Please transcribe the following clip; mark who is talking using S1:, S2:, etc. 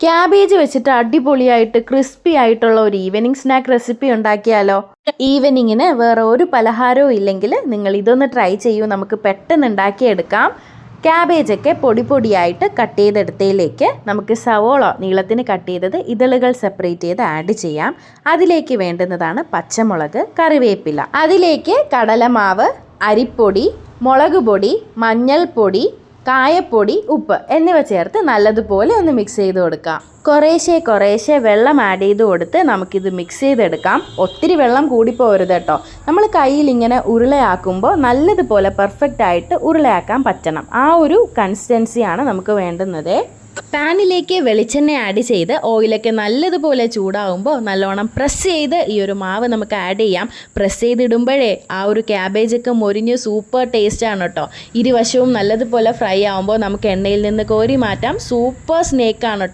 S1: Cabbage വെച്ചിട്ട് അടിപൊളിയായിട്ട് crispy ആയിട്ടുള്ള ഒരു ഈവനിങ് സ്നാക്ക് റെസിപ്പി ഉണ്ടാക്കിയാലോ? ഈവനിങ്ങിന് വേറെ ഒരു പലഹാരവും ഇല്ലെങ്കിൽ നിങ്ങൾ ഇതൊന്ന് ട്രൈ ചെയ്യൂ. നമുക്ക് പെട്ടെന്ന് ഉണ്ടാക്കിയെടുക്കാം. ക്യാബേജൊക്കെ പൊടി പൊടിയായിട്ട് കട്ട് ചെയ്തെടുത്തതിലേക്ക് നമുക്ക് സവോള നീളത്തിന് കട്ട് ചെയ്തത് ഇതളുകൾ സെപ്പറേറ്റ് ചെയ്ത് ആഡ് ചെയ്യാം. അതിലേക്ക് വേണ്ടുന്നതാണ് പച്ചമുളക്, കറിവേപ്പില, അതിലേക്ക് കടലമാവ്, അരിപ്പൊടി, മുളക് പൊടി, മഞ്ഞൾപ്പൊടി, കായപ്പൊടി, ഉപ്പ് എന്നിവ ചേർത്ത് നല്ലതുപോലെ ഒന്ന് മിക്സ് ചെയ്ത് കൊടുക്കാം. കുറേശ്ശെ വെള്ളം ആഡ് ചെയ്ത് കൊടുത്ത് നമുക്കിത് മിക്സ് ചെയ്തെടുക്കാം. ഒത്തിരി വെള്ളം കൂടിപ്പോരുത് കേട്ടോ. നമ്മൾ കയ്യിൽ ഇങ്ങനെ ഉരുളയാക്കുമ്പോൾ നല്ലതുപോലെ പെർഫെക്റ്റ് ആയിട്ട് ഉരുളയാക്കാൻ പറ്റണം. ആ ഒരു കൺസിസ്റ്റൻസിയാണ് നമുക്ക് വേണ്ടുന്നത്. പാനിലേക്ക് വെളിച്ചെണ്ണ ആഡ് ചെയ്ത് ഓയിലൊക്കെ നല്ലതുപോലെ ചൂടാവുമ്പോൾ നല്ലോണം പ്രസ് ചെയ്ത് ഈ ഒരു മാവ് നമുക്ക് ആഡ് ചെയ്യാം. പ്രസ് ചെയ്തിടുമ്പോഴേ ആ ഒരു ക്യാബേജൊക്കെ മൊരിഞ്ഞ് സൂപ്പർ ടേസ്റ്റാണ് കേട്ടോ. ഇരുവശവും നല്ലതുപോലെ ഫ്രൈ ആകുമ്പോൾ നമുക്ക് എണ്ണയിൽ നിന്ന് കോരി മാറ്റാം. സൂപ്പർ സ്നേക്കാണ്.